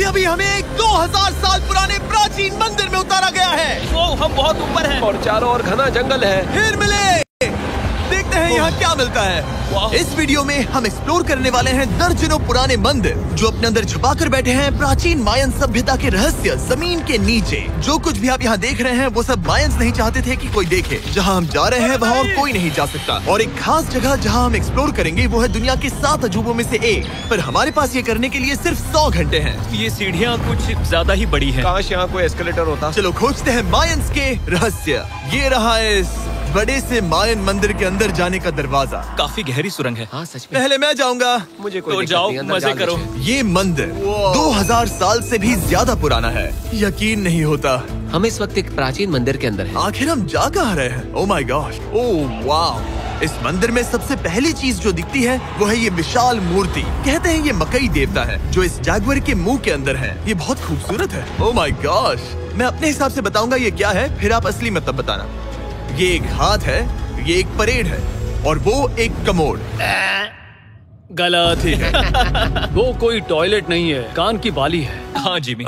अभी हमें एक 2000 साल पुराने प्राचीन मंदिर में उतारा गया है। वो हम बहुत ऊपर हैं और चारों ओर घना जंगल है। फिर मिले, देखते हैं यहाँ क्या मिलता है। इस वीडियो में हम एक्सप्लोर करने वाले हैं दर्जनों पुराने मंदिर जो अपने अंदर छुपा कर बैठे हैं प्राचीन मायन सभ्यता के रहस्य जमीन के नीचे। जो कुछ भी आप यहाँ देख रहे हैं वो सब मायंस नहीं चाहते थे कि कोई देखे। जहाँ हम जा रहे हैं वहाँ और कोई नहीं जा सकता। और एक खास जगह जहाँ हम एक्सप्लोर करेंगे वो है दुनिया के 7 अजूबों में से एक। पर हमारे पास ये करने के लिए सिर्फ 100 घंटे हैं। ये सीढ़ियाँ कुछ ज्यादा ही बड़ी हैं। काश यहाँ कोई एस्केलेटर होता। चलो खोजते हैं मायंस के रहस्य। ये रहा इस बड़े से मायन मंदिर के अंदर जाने का दरवाजा। काफी गहरी सुरंग है। हाँ सच में। पहले मैं जाऊंगा। मुझे कोई तो दिक्कत जाओ, नहीं, अंदर मजे डाल करो। दीजिए। ये मंदिर 2000 साल से भी ज्यादा पुराना है। यकीन नहीं होता। हम इस वक्त एक प्राचीन मंदिर के अंदर हैं। आखिर हम जा कहाँ रहे हैं? ओह माय गॉश, ओह वाव। इस मंदिर में सबसे पहली चीज जो दिखती है वो है ये विशाल मूर्ति। कहते हैं ये मकई देवता है जो इस जैगुआर के मुंह के अंदर है। ये बहुत खूबसूरत है। ओह माय गॉश। मैं अपने हिसाब से बताऊंगा ये क्या है, फिर आप असली मतलब बताना। ये एक हाथ है, ये एक परेड है और वो एक कमोड। गलत है। वो कोई टॉयलेट नहीं है, कान की बाली है। हाँ जिमी।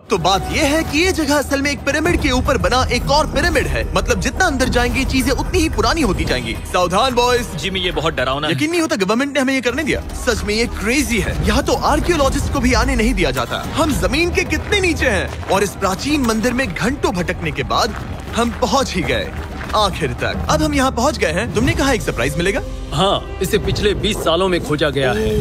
तो बात ये है कि ये जगह असल में एक पिरामिड के ऊपर बना एक और पिरामिड है। मतलब जितना अंदर जाएंगे चीजें उतनी ही पुरानी होती जाएंगी। सावधान बॉयज। जिमी ये बहुत डरावना है। यकीन नहीं होता गवर्नमेंट ने हमें ये करने दिया। सच में ये क्रेजी है। यहाँ तो आर्कियोलॉजिस्ट को भी आने नहीं दिया जाता। हम जमीन के कितने नीचे हैं और इस प्राचीन मंदिर में घंटों भटकने के बाद हम पहुँच ही गए आखिर तक। अब हम यहाँ पहुँच गए हैं। तुमने कहा एक सरप्राइज मिलेगा। हाँ, इसे पिछले 20 सालों में खोजा गया है।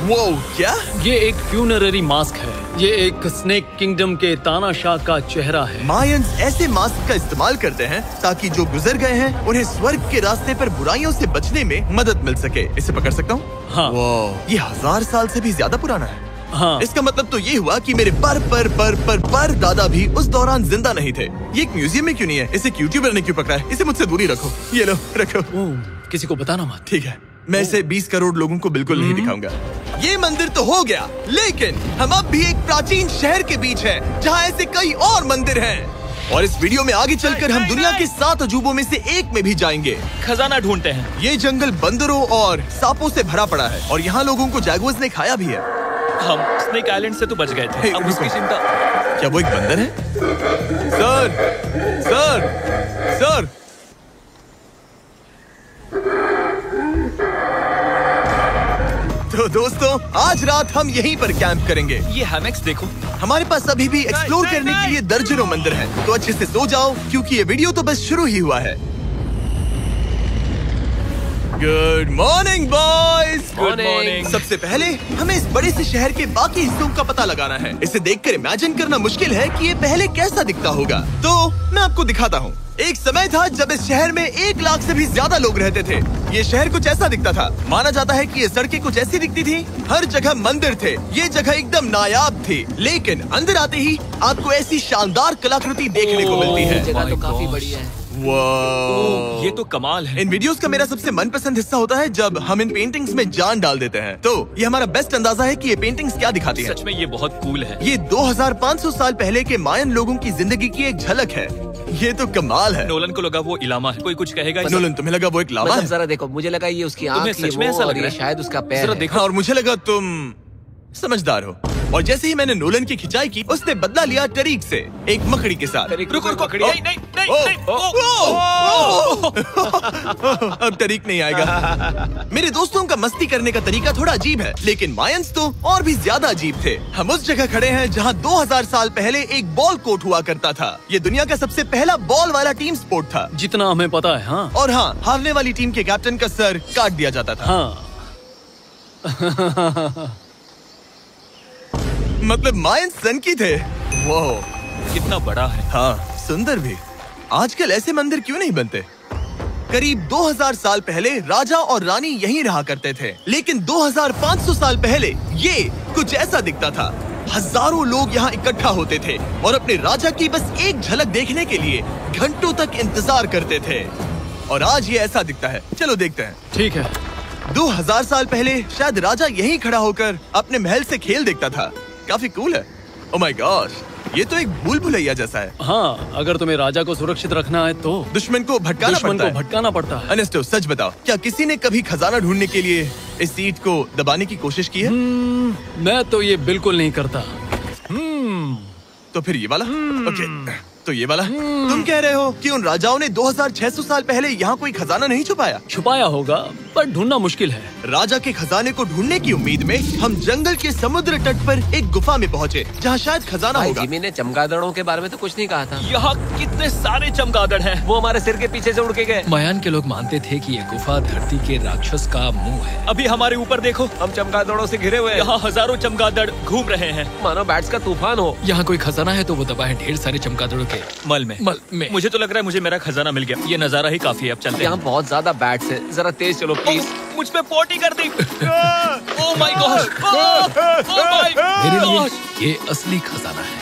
वो क्या? ये एक फ्यूनररी मास्क है। ये एक स्नेक किंगडम के तानाशाह का चेहरा है। मायंस ऐसे मास्क का इस्तेमाल करते हैं ताकि जो गुजर गए हैं उन्हें स्वर्ग के रास्ते पर बुराइयों से बचने में मदद मिल सके। इसे पकड़ सकता हूँ? हाँ। ये 1000 साल से भी ज्यादा पुराना है। हाँ। इसका मतलब तो ये हुआ कि मेरे पर दादा भी उस दौरान जिंदा नहीं थे। ये एक म्यूजियम में क्यों नहीं है? इसे यूट्यूबर ने क्यों पकड़ा है? इसे मुझसे दूरी रखो। ये लो रखो। किसी को बताना मत। ठीक है, मैं इसे 20 करोड़ लोगों को बिल्कुल नहीं दिखाऊंगा। ये मंदिर तो हो गया, लेकिन हम अब भी एक प्राचीन शहर के बीच हैं, जहाँ ऐसे कई और मंदिर हैं। और इस वीडियो में आगे चलकर हम दुनिया के 7 अजूबों में से एक में भी जाएंगे। खजाना ढूंढते हैं। ये जंगल बंदरों और सांपों से भरा पड़ा है और यहाँ लोगों को जैगुआर्स ने खाया भी है। हम स्नेक आइलैंड से तो बच गए थे। अब उसकी चिंता। क्या वो एक बंदर है? Sir, sir, sir. तो दोस्तों आज रात हम यहीं पर कैंप करेंगे। ये हैमक्स देखो। हमारे पास अभी भी एक्सप्लोर करने के लिए दर्जनों मंदिर हैं। तो अच्छे से सो जाओ क्योंकि ये वीडियो तो बस शुरू ही हुआ है। Good morning boys. Good morning. सबसे पहले हमें इस बड़े से शहर के बाकी हिस्सों का पता लगाना है। इसे देखकर इमेजिन करना मुश्किल है कि ये पहले कैसा दिखता होगा। तो मैं आपको दिखाता हूँ। एक समय था जब इस शहर में 1 लाख से भी ज्यादा लोग रहते थे। ये शहर कुछ ऐसा दिखता था। माना जाता है कि ये सड़कें कुछ ऐसी दिखती थी। हर जगह मंदिर थे। ये जगह एकदम नायाब थी। लेकिन अंदर आते ही आपको ऐसी शानदार कलाकृति देखने को मिलती है। जगह तो काफी बड़ी है। वाह, ये तो कमाल है। इन वीडियोस का मेरा सबसे मनपसंद हिस्सा होता है जब हम इन पेंटिंग्स में जान डाल देते हैं। तो ये हमारा बेस्ट अंदाजा है कि ये पेंटिंग्स क्या दिखाती हैं। सच में ये बहुत कूल है। ये 2500 साल पहले के मायन लोगों की जिंदगी की एक झलक है। ये तो कमाल है। नोलन को लगा वो इलामा है। कोई कुछ कहेगा? नोलन तुम्हें लगा वो एक लावा मतलब है? जरा देखो, मुझे लगा ये उसकी आंख, सच में ऐसा लग रहा है? शायद उसका पैर जरा है। देखो। और मुझे लगा तुम समझद हो। और जैसे ही मैंने नोलन की खिंचाई की उसने बदला लिया टरीक से, एक मकड़ी के साथ। रुको रुको। नहीं नहीं नहीं अब टरीक नहीं आएगा। मेरे दोस्तों का मस्ती करने का तरीका थोड़ा अजीब है, लेकिन मायंस तो और भी ज्यादा अजीब थे। हम उस जगह खड़े हैं जहाँ 2000 साल पहले एक बॉल कोर्ट हुआ करता था। ये दुनिया का सबसे पहला बॉल वाला टीम स्पोर्ट था, जितना हमें पता है। हाँ। और हाँ, हारने वाली टीम के कैप्टन का सर काट दिया जाता था। हाँ। मतलब मायंस सन की थे। वो कितना बड़ा है। हाँ, सुंदर भी। आजकल ऐसे मंदिर क्यों नहीं बनते? करीब 2000 साल पहले राजा और रानी यहीं रहा करते थे, लेकिन 2500 साल पहले ये कुछ ऐसा दिखता था। हजारों लोग यहाँ इकट्ठा होते थे और अपने राजा की बस एक झलक देखने के लिए घंटों तक इंतजार करते थे। और आज ये ऐसा दिखता है। चलो देखते हैं। ठीक है। 2000 साल पहले शायद राजा यहीं खड़ा होकर अपने महल से खेल देखता था। काफी कूल है। ओह माय गॉड, ये तो एक भूल भुलैया जैसा है। हाँ, अगर तुम्हें राजा को सुरक्षित रखना है तो दुश्मन को भटकाना पड़ता है। पड़ता है। सच बताओ, क्या किसी ने कभी खजाना ढूंढने के लिए इस सीट को दबाने की कोशिश की है? मैं तो ये बिल्कुल नहीं करता। तो फिर ये वाला? ओके, तो ये वाला? तुम कह रहे हो कि उन राजाओं ने 2600 साल पहले यहाँ कोई खजाना नहीं छुपाया? छुपाया होगा, पर ढूंढना मुश्किल है। राजा के खजाने को ढूंढने की उम्मीद में हम जंगल के समुद्र तट पर एक गुफा में पहुँचे, जहाँ शायद खजाना भाई होगा। जिमी ने चमगादड़ों के बारे में तो कुछ नहीं कहा था। यहाँ कितने सारे चमगादड़ हैं। वो हमारे सिर के पीछे से उड़ के गए। मायान के लोग मानते थे कि ये गुफा धरती के राक्षस का मुंह है। अभी हमारे ऊपर देखो, हम चमगादड़ों से घिरे हुए हैं। यहाँ हजारों चमगादड़ घूम रहे हैं। मानो बैट्स का तूफान हो। यहाँ कोई खजाना है तो वो दबा है ढेर सारे चमगादड़ों के मल में। मुझे तो लग रहा है मुझे मेरा खजाना मिल गया। ये नजारा ही काफी है, अब चलते यहाँ हैं। बहुत ज्यादा बैट्स है, जरा तेज चलो प्लीज। मुझ पे पोटी कर दी। Oh my gosh, oh my मेरे लिए गॉश। ये असली खजाना है।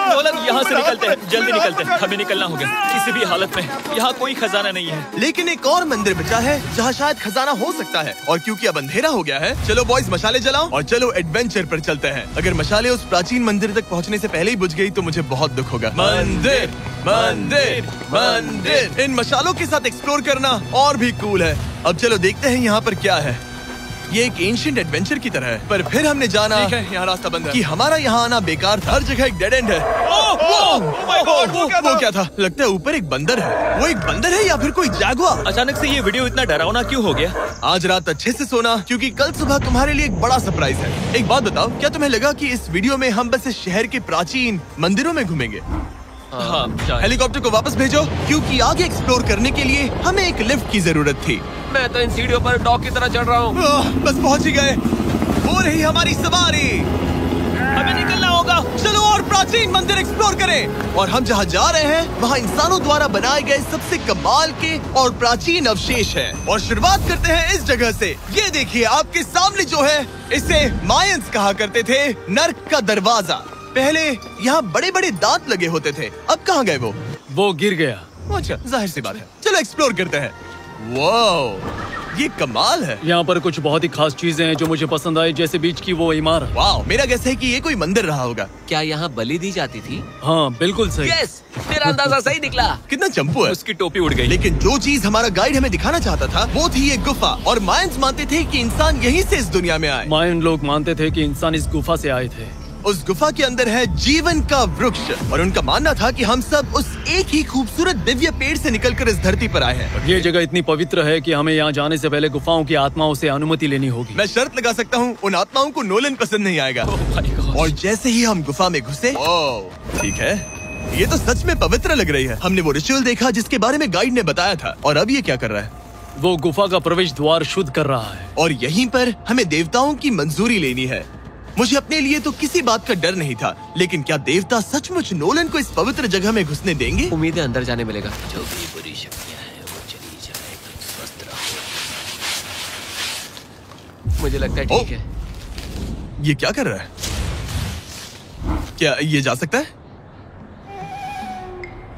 नोलन, यहाँ से निकलते हैं, जल्दी निकलते हैं, हमें निकलना होगा किसी भी हालत में। यहाँ कोई खजाना नहीं है। लेकिन एक और मंदिर बचा है जहाँ शायद खजाना हो सकता है, और क्योंकि अब अंधेरा हो गया है, चलो बॉयज मशाले जलाओ और चलो एडवेंचर पर चलते हैं। अगर मशाले उस प्राचीन मंदिर तक पहुँचने से पहले ही बुझ गई तो मुझे बहुत दुख होगा। मंदिर, मंदिर, मंदिर। इन मशालों के साथ एक्सप्लोर करना और भी कूल है। अब चलो देखते हैं यहाँ पर क्या है। ये एक एंशिएंट एडवेंचर की तरह है, पर फिर हमने जाना ठीक है, यहाँ रास्ता बंद है। कि हमारा यहाँ आना बेकार था। हर जगह एक डेड एंड है। वो क्या था? लगता है ऊपर एक बंदर है। वो एक बंदर है या फिर कोई जागुआर? अचानक से ये वीडियो इतना डरावना क्यों हो गया? आज रात अच्छे से सोना, क्योंकि कल सुबह तुम्हारे लिए एक बड़ा सरप्राइज है। एक बात बताओ, क्या तुम्हें लगा कि इस वीडियो में हम बस इस शहर के प्राचीन मंदिरों में घूमेंगे? हाँ, शायद। हेलीकॉप्टर को वापस भेजो, क्योंकि आगे एक्सप्लोर करने के लिए हमें एक लिफ्ट की जरूरत थी। मैं तो इन सीढ़ियों पर डॉग की तरह चढ़ रहा हूँ। बस पहुंच ही गए। हो रही हमारी सवारी। हमें निकलना होगा। चलो और प्राचीन मंदिर एक्सप्लोर करें। और हम जहाँ जा रहे हैं वहाँ इंसानों द्वारा बनाए गए सबसे कमाल के और प्राचीन अवशेष हैं। और शुरुआत करते हैं इस जगह से। ये देखिए आपके सामने जो है, इसे मायंस कहा करते थे नर्क का दरवाजा। पहले यहाँ बड़े बड़े दांत लगे होते थे, अब कहाँ गए वो? वो गिर गया। अच्छा, जाहिर सी बात है। चलो एक्सप्लोर करते हैं। वाओ, ये कमाल है। यहाँ पर कुछ बहुत ही खास चीजें हैं जो मुझे पसंद आई, जैसे बीच की वो इमारत। वाओ, मेरा गैस है कि ये कोई मंदिर रहा होगा। क्या यहाँ बलि दी जाती थी? हाँ, बिल्कुल सही। यस, मेरा अंदाजा सही निकला। कितना चंपू है। उसकी टोपी उड़ गई। लेकिन जो चीज हमारा गाइड हमें दिखाना चाहता था वो थी ये गुफा। और मायंस मानते थे कि इंसान यहीं से इस दुनिया में आए। मायन लोग मानते थे कि इंसान इस गुफा से आए थे। उस गुफा के अंदर है जीवन का वृक्ष, और उनका मानना था कि हम सब उस एक ही खूबसूरत दिव्य पेड़ से निकलकर इस धरती पर आए हैं। ये जगह इतनी पवित्र है कि हमें यहाँ जाने से पहले गुफाओं की आत्माओं से अनुमति लेनी होगी। मैं शर्त लगा सकता हूँ उन आत्माओं को नोलन पसंद नहीं आएगा। और जैसे ही हम गुफा में घुसे, ठीक है, ये तो सच में पवित्र लग रही है। हमने वो रिचुअल देखा जिसके बारे में गाइड ने बताया था। और अब ये क्या कर रहा है? वो गुफा का प्रवेश द्वार शुद्ध कर रहा है। और यहीं पर हमें देवताओं की मंजूरी लेनी है। मुझे अपने लिए तो किसी बात का डर नहीं था, लेकिन क्या देवता सचमुच नोलन को इस पवित्र जगह में घुसने देंगे? उम्मीद है अंदर जाने मिलेगा। जो भी बुरी शक्तियाँ हैं वो चली जाए, तुम स्वस्थ रहो। मुझे लगता है ठीक है। ये क्या कर रहा है? क्या ये जा सकता है?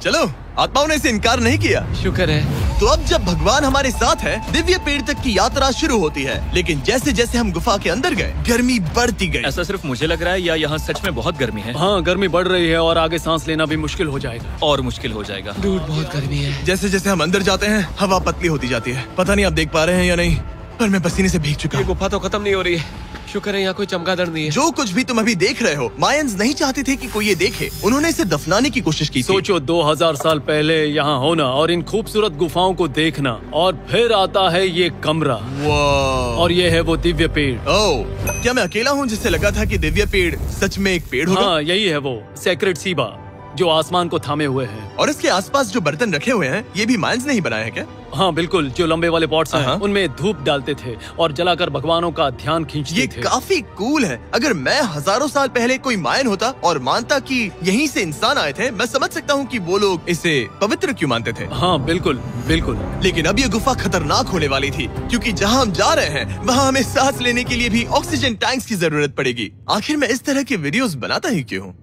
चलो, आत्माओं ने इसे इनकार नहीं किया। शुक्र है। तो अब जब भगवान हमारे साथ है, दिव्य पेड़ तक की यात्रा शुरू होती है। लेकिन जैसे जैसे हम गुफा के अंदर गए, गर्मी बढ़ती गई। ऐसा सिर्फ मुझे लग रहा है या यहाँ सच में बहुत गर्मी है? हाँ, गर्मी बढ़ रही है और आगे सांस लेना भी मुश्किल हो जाएगा। और मुश्किल हो जाएगा। दूर बहुत गर्मी है। जैसे जैसे हम अंदर जाते हैं, हवा पतली होती जाती है। पता नहीं आप देख पा रहे हैं या नहीं, पर मैं पसीने से भीग चुका ये हूँ। गुफा तो खत्म नहीं हो रही है। शुक्र है यहाँ कोई चमगादड़ नहीं है। जो कुछ भी तुम अभी देख रहे हो, मायंस नहीं चाहते थे कि कोई ये देखे। उन्होंने इसे दफनाने की कोशिश की थी। सोचो 2000 साल पहले यहाँ होना और इन खूबसूरत गुफाओं को देखना, और फिर आता है ये कमरा, वाह। और ये है वो दिव्य पेड़। ओह, क्या मैं अकेला हूँ जिससे लगा था कि दिव्य पेड़ सच में एक पेड़ होगा? हाँ, यही है वो सेक्रेड सीबा जो आसमान को थामे हुए है। और इसके आसपास जो बर्तन रखे हुए हैं, ये भी मायंस ने ही बनाए हैं क्या? हाँ बिल्कुल, जो लंबे वाले पॉट्स हैं, हाँ। उनमें धूप डालते थे और जलाकर भगवानों का ध्यान खींचते ये थे। काफी कूल है। अगर मैं हजारों साल पहले कोई मायन होता और मानता कि यहीं से इंसान आए थे, मैं समझ सकता हूँ कि वो लोग इसे पवित्र क्यों मानते थे। हाँ बिल्कुल बिल्कुल। लेकिन अब ये गुफा खतरनाक होने वाली थी, क्योंकि जहाँ हम जा रहे हैं वहाँ हमें सांस लेने के लिए भी ऑक्सीजन टैंक्स की जरूरत पड़ेगी। आखिर मैं इस तरह के वीडियोस बनाता ही क्यों हूँ?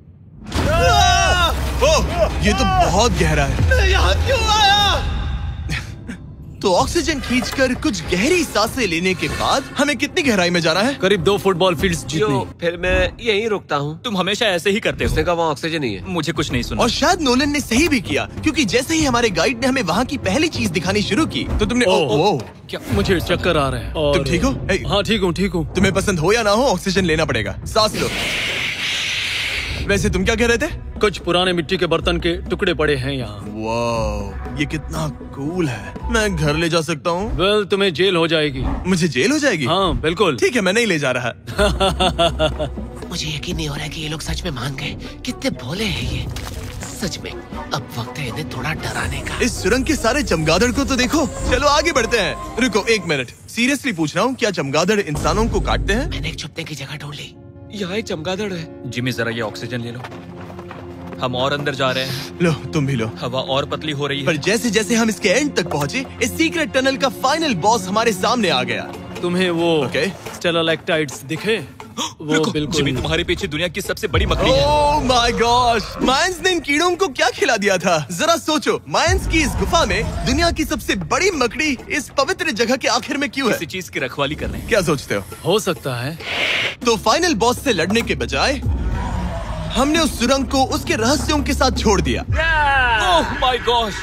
ओह, ये तो बहुत गहरा है। मैं यहाँ क्यों आया? तो ऑक्सीजन खींचकर कुछ गहरी सांसें लेने के बाद हमें कितनी गहराई में जाना है? करीब 2 फुटबॉल फील्ड्स जो जितनी। फिर मैं यहीं रुकता हूँ। तुम हमेशा ऐसे ही करते उसने हो। कहा वहाँ ऑक्सीजन ही है। मुझे कुछ नहीं सुना। और शायद नोलन ने सही भी किया, क्योंकि जैसे ही हमारे गाइड ने हमें वहाँ की पहली चीज दिखानी शुरू की तो तुमने ओह। क्या मुझे चक्कर आ रहे हैं। और तुम ठीक हो? ए, हाँ ठीक हूँ। तुम्हें पसंद हो या ना हो, ऑक्सीजन लेना पड़ेगा। सांस लो। वैसे तुम क्या कह रहे थे? कुछ पुराने मिट्टी के बर्तन के टुकड़े पड़े हैं यहाँ। वाह, ये कितना कूल है। मैं घर ले जा सकता हूँ? वेल, तुम्हें जेल हो जाएगी। मुझे जेल हो जाएगी? हाँ बिल्कुल। ठीक है, मैं नहीं ले जा रहा। मुझे यकीन नहीं हो रहा है कि ये लोग सच में मान गए। कितने भोले हैं ये। सच में अब वक्त है इन्हें थोड़ा डराने का। इस सुरंग के सारे चमगादड़ को तो देखो। चलो आगे बढ़ते हैं। रुको 1 मिनट, सीरियसली पूछ रहा हूँ, क्या चमगादड़ इंसानों को काटते हैं? मैंने एक छुपने की जगह ढूंढ ली। यहाँ एक चमगादड़ है। जिमी जरा ये ऑक्सीजन ले लो। हम और अंदर जा रहे हैं। लो, तुम भी लो। हवा और पतली हो रही पर है। जैसे जैसे हम इसके एंड तक पहुँचे, इस सीक्रेट टनल का फाइनल बॉस हमारे सामने आ गया। तुम्हें वो ओके। स्टेलाक्टाइट्स दिखे? वो रुको, बिल्कुल। जिमी तुम्हारे पीछे दुनिया की सबसे बड़ी मकड़ी है। ओह माय गॉश, मायंस ने इन कीड़ों को क्या खिला दिया था? जरा सोचो, मायंस की इस गुफा में दुनिया की सबसे बड़ी मकड़ी इस पवित्र जगह के आखिर में क्यों है? किसी चीज की रखवाली कर रहे हैं। क्या सोचते हो? हो सकता है। तो फाइनल बॉस से लड़ने के बजाय हमने उस सुरंग को उसके रहस्यों के साथ छोड़ दिया। ओह माय गॉश,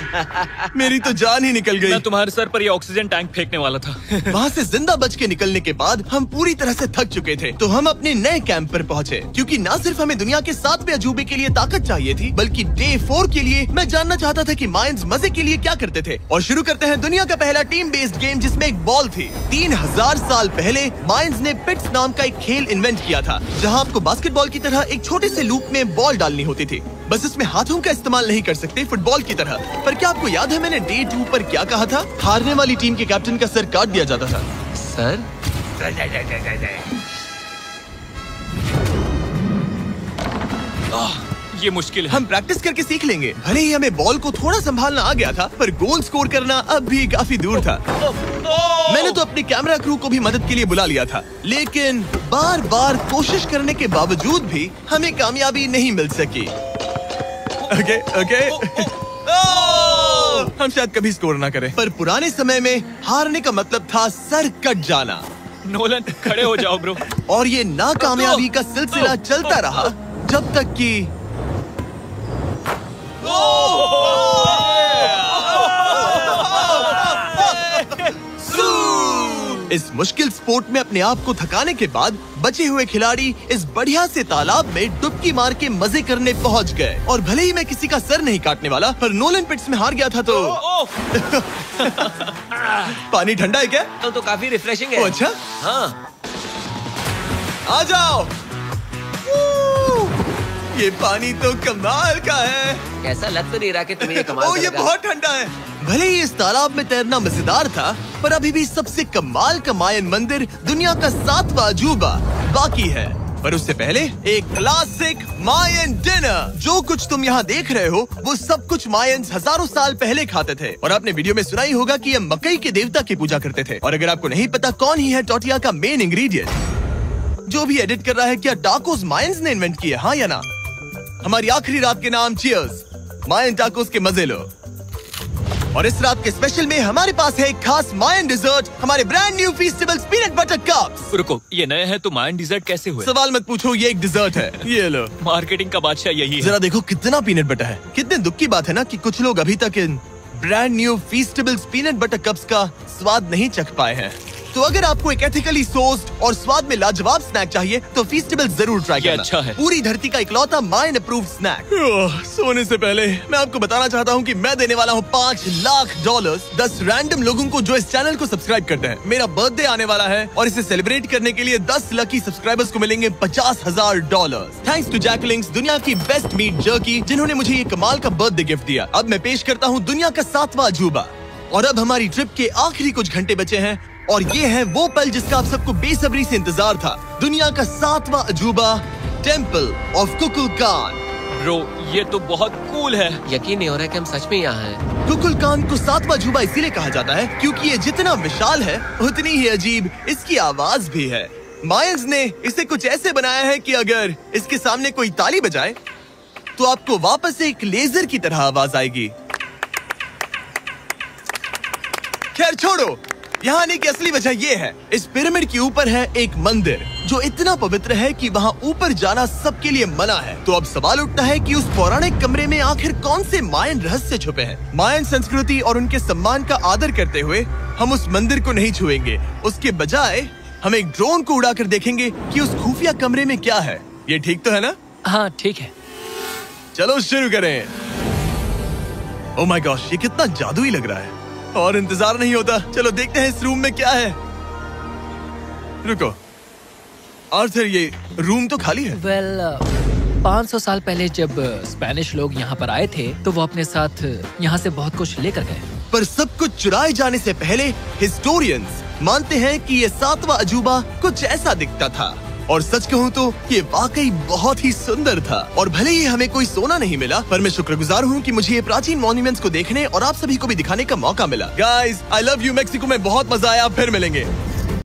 मेरी तो जान ही निकल गई। मैं तुम्हारे सर पर ये ऑक्सीजन टैंक फेंकने वाला था। वहाँ से जिंदा बच के निकलने के बाद हम पूरी तरह से थक चुके थे, तो हम अपने नए कैंप पर पहुँचे। क्योंकि न सिर्फ हमें दुनिया के 7वें अजूबे के लिए ताकत चाहिए थी, बल्कि डे 4 के लिए मैं जानना चाहता था कि मायंस मजे के लिए क्या करते थे। और शुरू करते हैं दुनिया का पहला टीम बेस्ड गेम, जिसमें एक बॉल थी। 3000 साल पहले मायंस ने पिट्स नाम का एक खेल इन्वेंट किया था, जहाँ आपको बास्केटबॉल की तरह एक छोटे से लूप में बॉल डालनी होती थी। बस इसमें हाथों का इस्तेमाल नहीं कर सकते, फुटबॉल की तरह। पर क्या आपको याद है मैंने डे 2 पर क्या कहा था? हारने वाली टीम के कैप्टन का सर काट दिया जाता था। सर ये मुश्किल है। हम प्रैक्टिस करके सीख लेंगे। भले ही हमें बॉल को थोड़ा संभालना आ गया था, पर गोल स्कोर करना अब भी काफी दूर था। मैंने तो अपने कैमरा क्रू को भी मदद के लिए बुला लिया था, लेकिन बार बार कोशिश करने के बावजूद भी हमें कामयाबी नहीं मिल सकी। ओके। हम शायद कभी स्कोर ना करें, पर पुराने समय में हारने का मतलब था सर कट जाना। नोलन, खड़े हो जाओ ब्रो। और ये नाकामयाबी का सिलसिला चलता रहा जब तक कि इस मुश्किल स्पोर्ट में अपने आप को थकाने के बाद बचे हुए खिलाड़ी इस बढ़िया से तालाब में डुबकी मार के मजे करने पहुंच गए। और भले ही मैं किसी का सर नहीं काटने वाला, पर नोलन पिट्स में हार गया था तो पानी ठंडा है क्या? तो काफी रिफ्रेशिंग है। ओ अच्छा, हाँ। आ जाओ। ये पानी तो कमाल का है। कैसा लग तो नहीं रहा कि तुम्हें ये कमाल ओ, ये करेगा। बहुत ठंडा है। भले ही इस तालाब में तैरना मजेदार था, पर अभी भी सबसे कमाल का मायन मंदिर, दुनिया का 7वां अजूबा बाकी है। पर उससे पहले एक क्लासिक मायन डिनर। जो कुछ तुम यहाँ देख रहे हो, वो सब कुछ मायंस हजारों साल पहले खाते थे। और आपने वीडियो में सुना ही होगा कि ये मकई के देवता की पूजा करते थे। और अगर आपको नहीं पता कौन ही है टोटिया का मेन इंग्रेडिएंट, जो भी एडिट कर रहा है, क्या टाकोस मायंस ने इन्वेंट किए, हाँ या ना? हमारी आखिरी रात के नाम चियर्स, मायन टाकोस के मजे लो। और इस रात के स्पेशल में हमारे पास है एक खास मायन डिजर्ट, हमारे brand new Feastables peanut butter cups. रुको, ये नए हैं तो मायन डिजर्ट कैसे हुए? सवाल मत पूछो, ये एक डिजर्ट है। ये लो। मार्केटिंग का बादशाह यही है। जरा देखो कितना पीनट बटर है। कितने दुख की बात है ना कि कुछ लोग अभी तक इन brand new Feastables peanut butter cups का स्वाद नहीं चख पाए हैं। तो अगर आपको एक एथिकली सोर्स्ड और स्वाद में लाजवाब स्नैक चाहिए, तो फीस्टेबल्स जरूर ट्राई ये करना। अच्छा है। पूरी धरती का इकलौता मायन अप्रूव्ड स्नैक। सोने से पहले मैं आपको बताना चाहता हूँ कि मैं देने वाला हूँ $5 लाख 10 रैंडम लोगों को जो इस चैनल को सब्सक्राइब करते हैं। मेरा बर्थडे आने वाला है और इसे सेलिब्रेट करने के लिए 10 लकी सब्सक्राइबर्स को मिलेंगे $50,000। थैंक्स टू जैकलिंग्स, दुनिया की बेस्ट मीट जर्की, जिन्होंने मुझे ये कमाल का बर्थडे गिफ्ट दिया। अब मैं पेश करता हूँ दुनिया का 7वां अजूबा। और अब हमारी ट्रिप के आखिरी कुछ घंटे बचे हैं, और ये है वो पल जिसका आप सबको बेसब्री से इंतजार था। दुनिया का 7वां अजूबा, टेम्पल ऑफ कुकुलकान। ब्रो, ये तो बहुत कूल है। यकीन नहीं हो रहा है कि हम सच में यहाँ हैं। कुकुलकान को 7वां अजूबा इसीलिए कहा जाता है क्योंकि ये जितना विशाल है, उतनी ही अजीब इसकी आवाज भी है। मायंस ने इसे कुछ ऐसे बनाया है कि अगर इसके सामने कोई ताली बजाए, तो आपको वापस एक लेजर की तरह आवाज आएगी। खैर छोड़ो, यहाँ आने की असली वजह ये है, इस पिरामिड के ऊपर है एक मंदिर जो इतना पवित्र है कि वहाँ ऊपर जाना सबके लिए मना है। तो अब सवाल उठता है कि उस पौराणिक कमरे में आखिर कौन से मायन रहस्य छुपे हैं। मायन संस्कृति और उनके सम्मान का आदर करते हुए हम उस मंदिर को नहीं छुएंगे, उसके बजाय हम एक ड्रोन को उड़ाकर देखेंगे कि उस खुफिया कमरे में क्या है। ये ठीक तो है ना? हाँ ठीक है। चलो शुरू करें। ओह माय गॉश, ये कितना जादुई लग रहा है और इंतजार नहीं होता। चलो देखते हैं इस रूम में क्या है। रुको आर्थर, ये रूम तो खाली है। वेल 500 साल पहले जब स्पेनिश लोग यहाँ पर आए थे तो वो अपने साथ यहाँ से बहुत कुछ लेकर गए। पर सब कुछ चुराए जाने से पहले हिस्टोरियंस मानते हैं कि ये 7वां अजूबा कुछ ऐसा दिखता था। और सच कहूँ तो ये वाकई बहुत ही सुंदर था। और भले ही हमें कोई सोना नहीं मिला, पर मैं शुक्रगुजार हूँ कि मुझे ये प्राचीन मॉन्यूमेंट्स को देखने और आप सभी को भी दिखाने का मौका मिला। Guys, I love you Mexico में बहुत मजा आया, फिर मिलेंगे।